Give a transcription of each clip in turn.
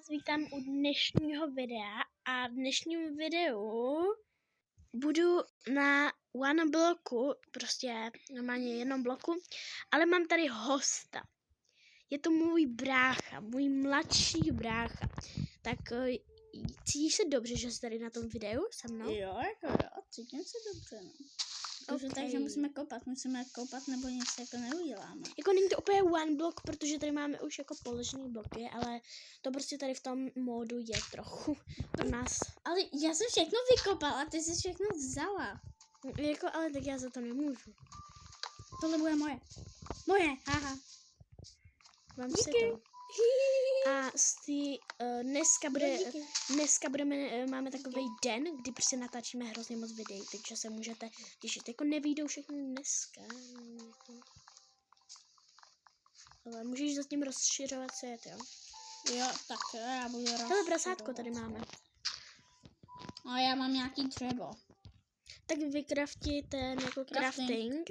vás vítám u dnešního videa a v dnešním videu budu na one bloku, prostě normálně jednom bloku, ale mám tady hosta. Je to můj brácha, můj mladší brácha. Tak cítíš se dobře, že jsi tady na tom videu se mnou? Jo, cítím se dobře, no. Okay. Takže musíme kopat, nebo nic jako neuděláme. Jako není to úplně one block, protože tady máme už jako položený bloky, ale to prostě tady v tom módu je trochu pro nás. Ale já jsem všechno vykopala, ty jsi všechno vzala. Jako, ale tak já za to nemůžu. Tohle bude moje. Moje, haha. Mám si to. A dneska máme takový den, kdy prostě natáčíme hrozně moc videí, takže se můžete těšit. Jako nevyjdou všechny dneska. Ale můžeš zatím rozšiřovat svět, jo? Jo, tak já budu rozšiřovat. Tohle prasátko tady máme. A já mám nějaký dřevo. Tak vykrafti ten jako crafting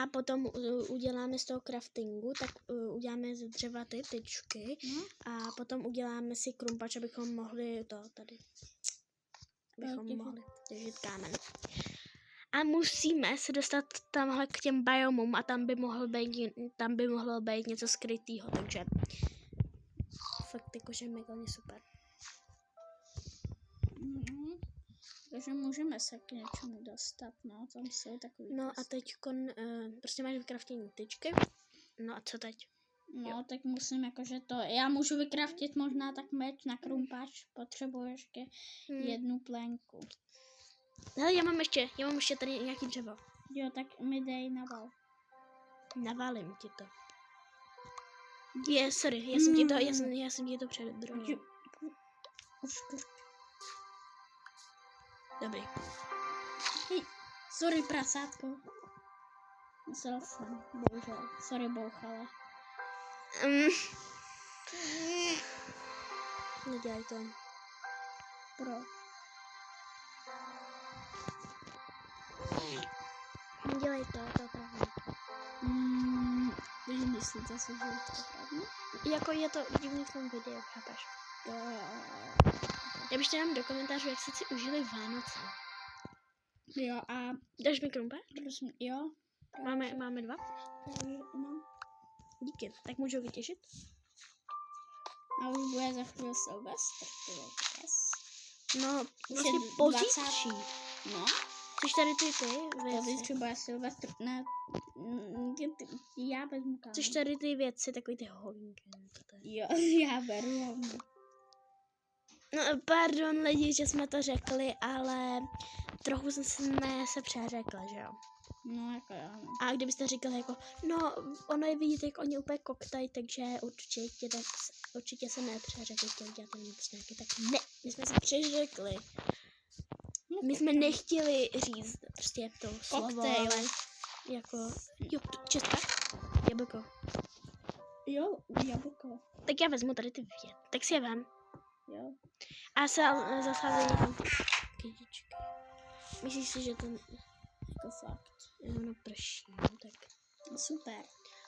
a potom uděláme z toho craftingu, tak uděláme ze dřeva ty tyčky a potom uděláme si krumpač, abychom mohli to tady, abychom mohli držet kámen. A musíme se dostat tamhle k těm biomům a tam by mohlo být něco skrytýho, takže fakt jakože mega super. Takže můžeme se k něčemu dostat, no, tam jsou takový. No a teď prostě máš vykraftění tyčky, no a co teď? No, jo. Tak musím jakože to, já můžu vykraftit možná tak meč na krumpač, potřebuji ještě jednu plenku. Hele, já mám ještě tady nějaký dřevo. Jo, tak mi dej naval. Navalím ti to. Sorry, já jsem ti to předbral. Dobrý. Hej, sorry prasátko. Myslel jsem, bohužel. Sorry bouchala. Nedělej to. Proč? Nedělej to pravda. Když myslíte si, že je to pravda? Jako je to divný v tom videu, chápeš? Jo. Já bych dám do komentářů, jak jste si užili Vánoce. Jo a... Dáš mi krumpač? Prosím, jo. Máme dva? No. Díky, tak můžu vytěžit? A už bude za chvíli Silvestr, yes. No, vlastně pozítří. No. Což tady ty Pozítří bude Silvestr, ne, já vezmu kámen. Což tady ty věci, takový ty hovínky. Jo, já beru hovno. No, pardon lidi, že jsme to řekli, ale trochu jsme se přeřekli, že jo? No, jako jo. No. A kdybyste říkali jako, no, ono je vidět, jak oni úplně koktají, takže určitě se nepřeřekli, chtěli dělat ten prostě nějaký, tak ne, my jsme se přeřekli. My jsme nechtěli říct prostě to slovo, ale jako, jo, čestka, jablko. Jo, jablko. Tak já vezmu tady ty věci, tak si je vem. Jo. A se zasází někam kytičky. Myslíš si, že to jako fakt. No prší, no tak. No, super.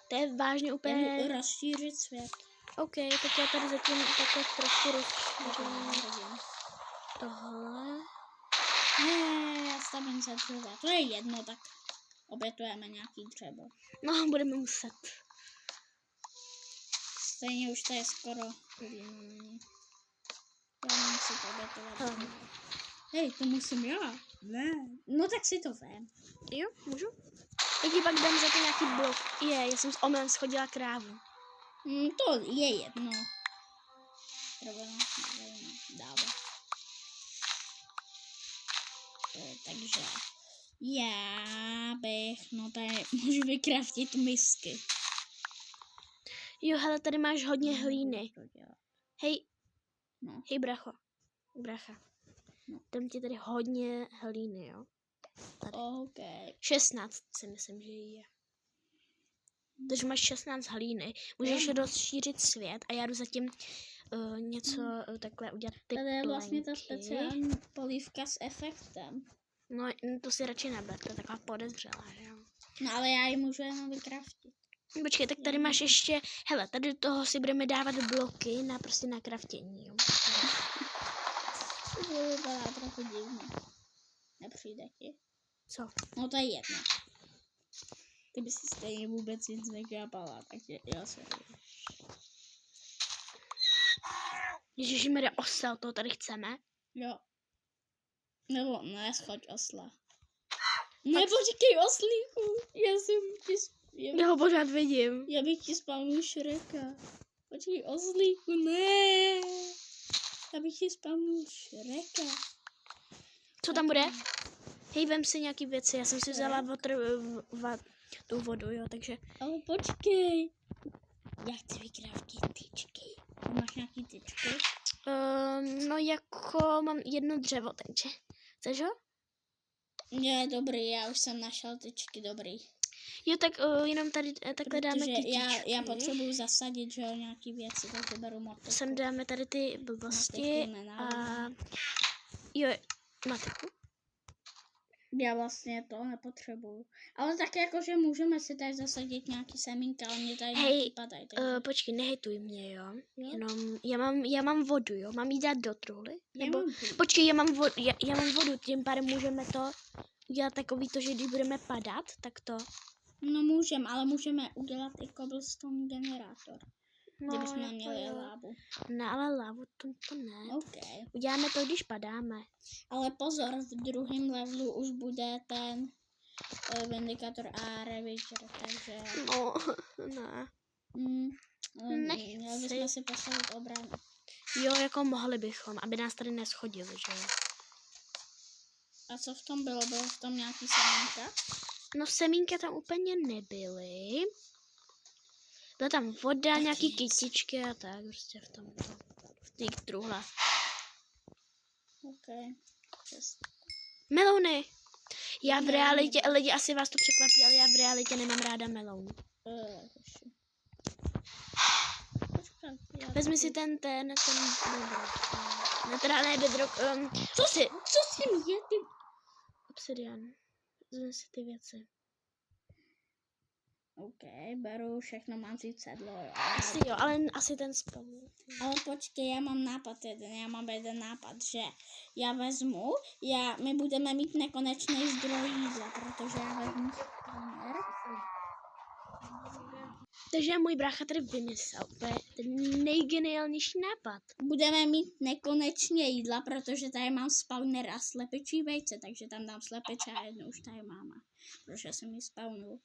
To je vážně úplně... Rozšířit svět. OK, tak já tady zatím takhle trošku rozšířím tohle. Ne, já stavím za dřeva. To je jedno, tak obětujeme nějaký dřevo. No, budeme muset. Stejně už to je skoro uvědomení. Já nemusím to obětovat. Hej, to musím já. Ne. No tak si to vem. Jo, můžu? Tak ti pak dám za to nějaký blok. Já jsem s omylem schodila krávu. To je jedno. Dále. Takže já bych, no tady můžu vykraftit misky. Jo, hele, tady máš hodně hlíny. Hej, no. Hej, bracha. No. Dám ti tady hodně hlíny, jo? Tady. Okay. 16 si myslím, že je. Takže máš 16 hlíny. Můžeš rozšířit svět a já jdu zatím něco takhle udělat. Tady je vlastně ta speciální polívka s efektem. No, to si radši neber, to je taková podezřelá, že jo? No, ale já ji můžu jenom vykraftit. Počkej, tak tady máš ještě, hele, tady do toho si budeme dávat bloky na prostě na kraftění, jo. To vypadá trochu divně. Nepřijde ti? Co? No to je jedno. Ty bys si stejně vůbec nic nekrápala, takže já se... Ježišmarja, osel, to tady chceme. Jo. Nebo ne, schoď osla. Nebo říkej oslíku. Já jsem ti... Já ho pořád vidím. Já bych ti spavnul Šreka. Počkej, oslíku, ne. Já bych ti spavnul Šreka. Co tam bude? Hej, vem si nějaký věci, já jsem si vzala tu vodu, jo, takže... Ale počkej. Já chci vykraftit tyčky. Máš nějaký tyčky? No jako mám jedno dřevo, takže... Chceš ho? Je, dobrý, já už jsem našel tyčky, dobrý. Jo, tak jenom tady takhle dáme Protože kytičky. já potřebuju zasadit, že jo, nějaký věci, takže beru motiku. Sem dáme tady ty blbosti a... Jo, matiku. Já vlastně to nepotřebuju. Ale tak jakože můžeme si tady zasadit nějaký semínka, ale mě tady nějaký padají. Počkej, nehejtuj mě, jo. Jenom, já mám vodu, jo. Mám jí dát do truhly? Nebo, počkej, já mám vodu, tím pádem můžeme to udělat takový to, že když budeme padat, tak to... No můžeme, ale můžeme udělat i cobblestone generátor. No, kdybychom měli lávu. No, ale lávu to ne. Okay. Uděláme to, když padáme. Ale pozor, v druhém levelu už bude ten Vindicator a Ravager, takže... No, ne. Měli bychom si postavit obranu. Jo, jako mohli bychom, aby nás tady neschodili, že jo. A co v tom bylo? Bylo v tom nějaký semínka? No semínka tam úplně nebyly. Byla tam voda, nějaký kytičky a tak, prostě v tomto. V těch truhlách. OK. Melouny! Já v realitě, lidi asi vás to překvapí, ale já v realitě nemám ráda meloun. Vezmi si ten bedrock. No teda ne bedrock, Co si mi je ty? Obsidian. Vezmi si ty věci. OK, beru všechno, mám si sedlo, jo. Asi jo, ale asi ten spolu. Ale počkej, já mám jeden nápad, že já vezmu, my budeme mít nekonečný zdroj jídla, protože já vezmu spawner. Takže můj brácha tady vymyslel ten nejgeniálnější nápad. Budeme mít nekonečně jídla, protože tady mám spawner a slepičí vejce, takže tam dám slepiče a jednu už tady máme, protože jsem ji spawnul.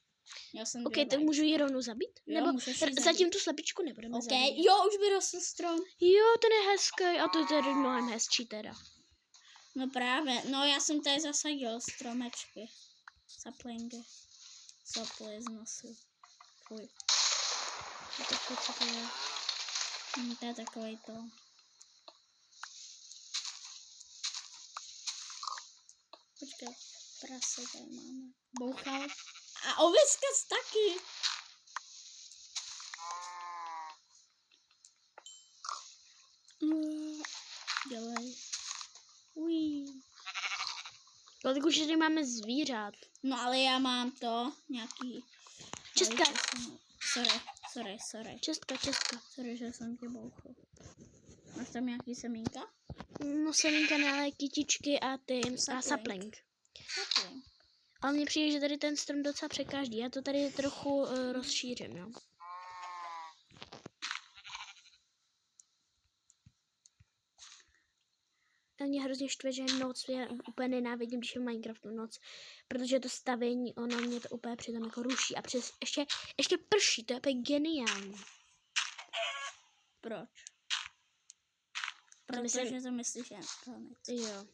OK, tak můžu ji rovnou zabít? Jo, nebo zatím tu slepičku nebudeme zabít? Jo, už vyrostl strom. Jo, ten je hezký a to je tady mnohem hezčí teda. No právě, no já jsem tady zasadil stromečky. Saplingy. Soply z nosu. Fuj. Co to je? To je takovej to. Počkej, prase tady máme. Bouchal. A ovězkas taky. Dělej. Kolik už tady máme zvířat? No ale já mám to nějaký... Čestka. Sorry. Čestka. Sorry, že jsem tě bouchl. Máš tam nějaký semínka? No semínka, ne, ale kytičky a ty a sapling. Ale mně přijde, že tady ten strom docela překáží. Já to tady trochu rozšířím, jo. A mě hrozně štve, že noc, já úplně nenávidím, když je v Minecraftu noc, protože to stavění, ono mě to úplně přitom jako ruší a ještě prší, to je úplně geniální. Proč? Protože to myslíš jen konec. Jo.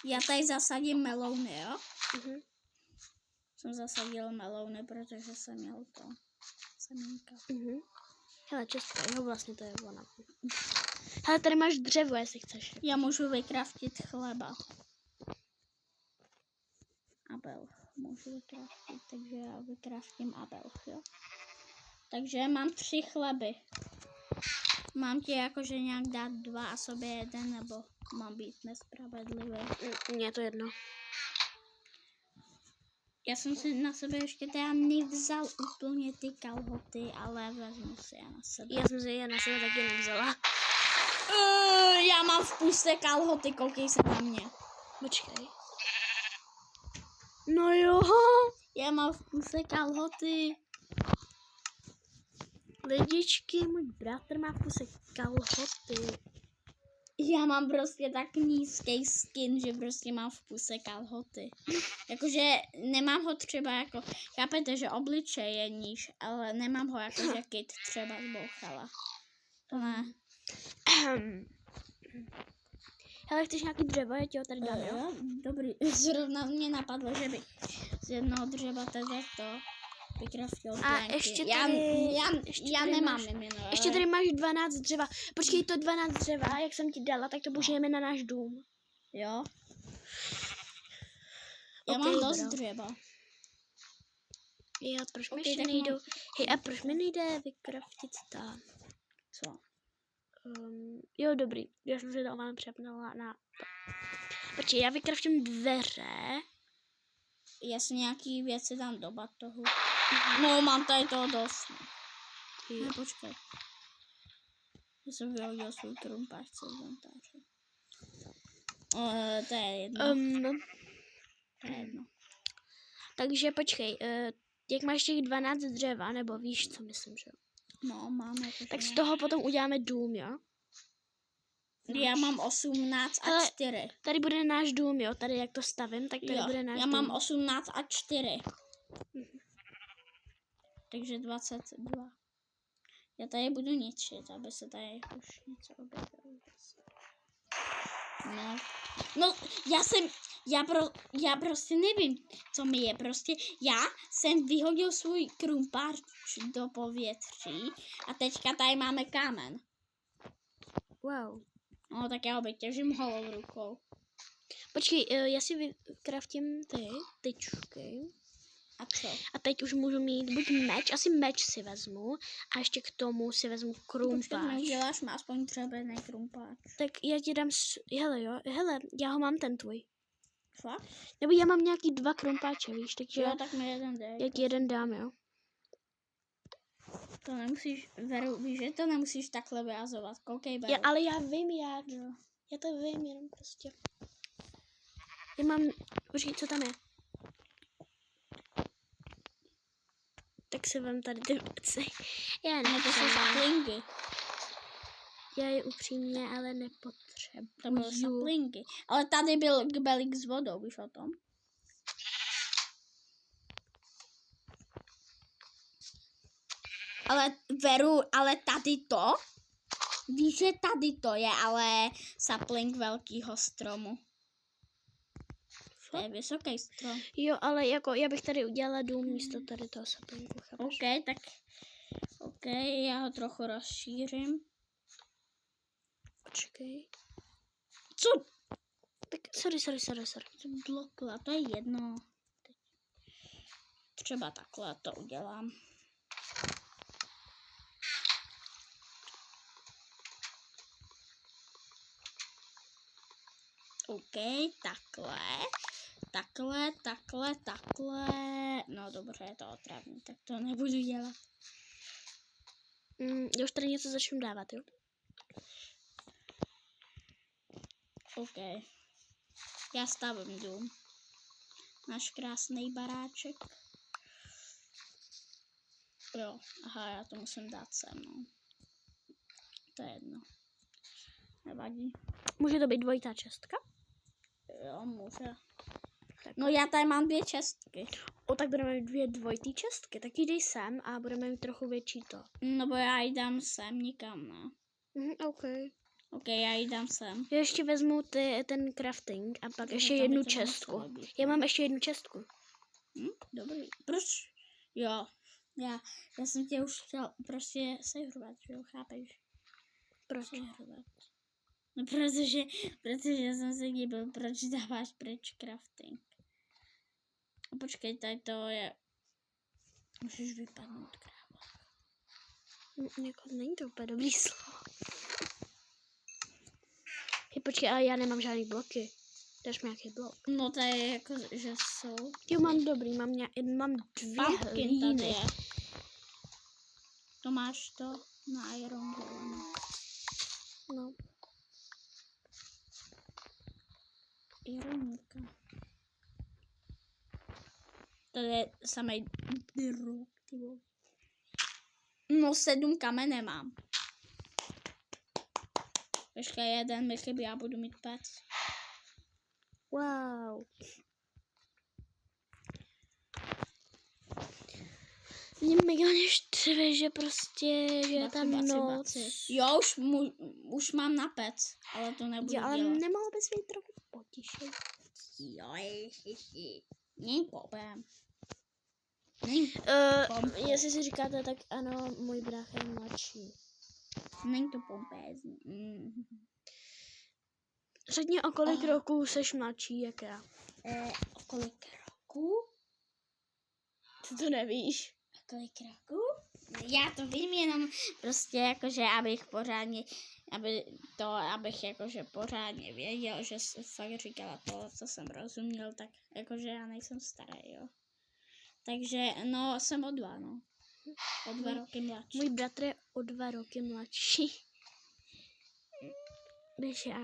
Já tady zasadím melouny, jo? Jsem zasadil melouny, protože jsem měl to semínka. Hele, Česko, jo, vlastně to je ona. Hele, tady máš dřevo, jestli chceš. Já můžu vykraftit chleba. Abel. Můžu vykraftit, takže já vykraftím abel, jo? Takže mám 3 chleby. Mám ti jakože nějak dát 2 a sobě 1, nebo mám být nespravedlivý? Mně je to jedno. Já jsem si na sebe ještě teda nevzal úplně ty kalhoty, ale vezmu si je na sebe. Já jsem si je na sebe taky nevzala. Já mám v puse kalhoty, koukej se na mě. Počkej. No jo. Já mám v puse kalhoty. Lidičky, můj bratr má v kuse kalhoty. Já mám prostě tak nízký skin, že prostě mám v puse kalhoty. Jakože nemám ho třeba jako, chápete, že obličej je níž, ale nemám ho jako žakit třeba zbouchala. To ne. Hele, chceš nějaký dřevo? Já ti ho tady dám, jo? Jo, dobrý. Zrovna mě napadlo, že bych z jednoho dřeva teda to vykraftil A planky. ještě Já tady nemám máš- jméno. Ještě tady máš 12 dřeva. Počkej, to 12 dřeva, jak jsem ti dala, tak to použijeme na náš dům. Jo. Já Ok, mám dost bro. dřeva. Jo, proč mi Ok, ještě tak nejdou? mám- Hej, a proč mi nejde vykraftit ta? Co? Jo, dobrý. Já jsem si to mám přepnula na to. Počkej, já vykraftím dveře. Jestli nějaký věci dám do batohu. No, mám tady toho dost. Ne, počkej. Já jsem vyhodil svůj krumpáč z inventáře. To je jedno. To je jedno. Takže počkej, jak máš těch 12 dřeva, nebo víš, co myslím, že jo? No, máme to. Tak z toho potom uděláme dům, jo? Já mám 18 a Hele, 4. Tady bude náš dům, jo? Tady jak to stavím, tak tady Jo, bude náš já dům. mám 18 a 4. Takže 22. Já tady budu ničit, aby se tady už něco objevilo. No, já prostě nevím, co mi je. Prostě já jsem vyhodil svůj krumpáč do povětří a teďka tady máme kámen. Wow. No, tak já ho vytěžím holou rukou. Počkej, já si vykraftím ty tyčky. A co? A teď už můžu mít buď meč, asi meč si vezmu. A ještě k tomu si vezmu Proč to krumpáč. neuděláš? Má aspoň dřevěný krumpáč. Tak já ti dám, hele jo, hele, já ho mám ten tvůj. Fakt? Nebo já mám nějaký 2 krumpáče, víš, takže Jo, tak mi jeden dej. já ti jeden dám, jo. To nemusíš, Veru, víš, že to nemusíš takhle vyjazovat. Koukej, Veru. Ale já vím jak. Jo. Já to vím, jenom prostě. Já mám, počkej, co tam je? Tak si vem tady ty věci. Já No, to jsou saplingy. Já je upřímně, ale nepotřebuju. To byly saplingy. Ale tady byl kbelík s vodou, víš o tom? Ale Veru, ale tady to? Víš, že tady to je ale sapling velkýho stromu. To je vysoký strom. Jo, ale jako já bych tady udělala dům místo tady toho saplinku, chápeš? OK, tak OK, já ho trochu rozšířím. Počkej. Co? Tak sorry. Jsem blokla, to je jedno. Třeba takhle to udělám. OK, takhle. No dobře, je to otravný, tak to nebudu dělat. Já už tady něco začnu dávat, jo? OK. Já stavím dům. Náš krásný baráček. Jo, aha, já to musím dát sem, no. To je jedno. Nevadí. Může to být dvojitá čestka? Jo, může. No já tady mám 2 čestky. Tak budeme mít 2 dvojitý čestky, tak jdej sem a budeme mít trochu větší to. No bo já ji dám sem, nikam, ne. OK. OK, já ji dám sem. Já ještě vezmu ten crafting a pak ještě tam by jednu to čestku. nemuselo být. Já mám ještě jednu čestku. Dobrý. Proč? Jo. Já jsem tě už chtěl prostě sehrovat, že jo, chápeš? Proč? Sehrovat. No protože jsem se díval, proč dáváš pryč crafting. A počkej, tady to je... Můžeš vypadnout, kráva. Jako není to úplně dobrý slovo. Počkej, ale já nemám žádný bloky. Dáš mi nějaký blok. No to je jako, že jsou. Jo, mám dobrý, mám 2 Pumpkin tady hlíny. je. To máš to na Iron Golem. No. Ironika. Tady je samej drog, ty vole. No 7 kamene mám. Ještě jeden mi chybí, já budu mít 5. Wow. Mě mega neštve, že prostě, že je tam noc. Jo, už mám na 5, ale to nebudu Jo, ale dělat. nemohl bys být trochu potišej. Jo, není problém. Není, Jestli si říkáte, tak ano, můj brácha je mladší. není to pompézní. Řekni, o kolik roků seš mladší, jak já. O kolik roků? Ty to nevíš. O kolik roků? Já to vím, jenom prostě jakože abych pořádně, abych jakože pořádně věděl, že jsi fakt říkala to, co jsem rozuměl, tak jakože já nejsem starý, jo. Takže, no, jsem o 2, no. O 2 roky mladší. Můj bratr je o 2 roky mladší. Než já.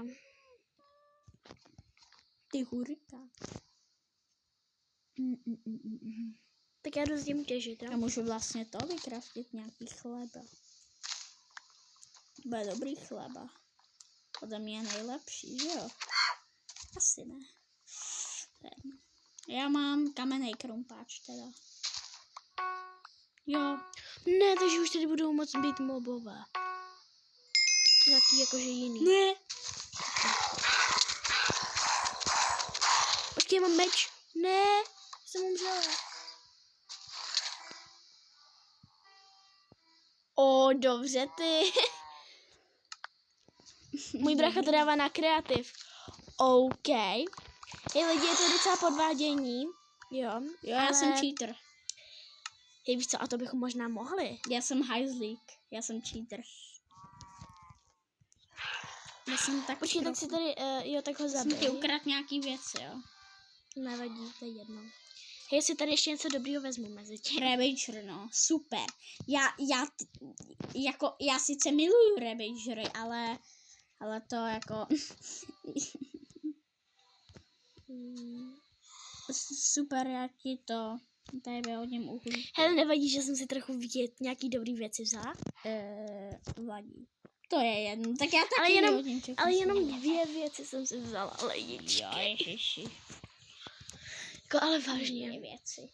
Ty hurika. Tak já jdu s tím těžit, jo? Já můžu vlastně to vykraftit, nějaký chleba. Bude dobrý chleba. Ode mě je nejlepší, že jo? Asi ne. Já mám kamenný krumpáč teda. Jo. Ne, takže už tady budou moc být mobové. Nějaký jakože jiný. Ne. Počkej, mám meč. Ne, jsem umřela. O, dobře ty. Můj brácha to dává na kreativ. OK. Hej lidi, je to docela podvádění. Jo, Já jsem cheater. Hej, víš co, a to bychom možná mohli. Já jsem hajzlík. Já jsem cheater. Já jsem tak Počkej, tak si tady, jo, tak ho jsem ti zabij. ukradl nějaký věci, jo. Nevadí, to je jedno. Hej, si tady ještě něco dobrýho vezmu mezi tím. Ravager, no, super. Já sice miluju Ravagery, ale to jako super, jak ti to tady vyhodím uhlí. Hele, nevadí, že jsem si trochu nějaký dobrý věci vzala? Vadí. To je jedno, tak já taky Ale jenom, vyhodím všechno ale svoje. jenom 2 věci jsem si vzala, ale Jo, ježiši. Jako, ale vážně. 2 věci.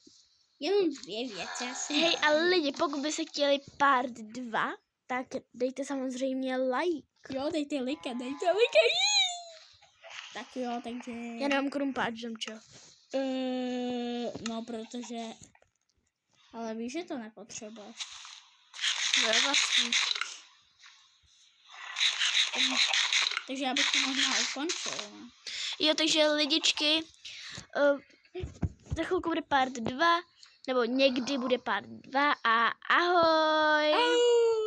Jenom 2 věci, asi. Hej, ale lidi, pokud by se chtěli part 2, tak dejte samozřejmě like. Jo, dejte like. Tak jo, takže... Já nemám krumpáč, Domčo. No, protože... Ale víš, že to nepotřebuješ. No vlastně. Takže já bych to možná ukončil. No. Jo, takže lidičky, za chvilku bude part 2, nebo někdy bude part 2 a ahoj. Au!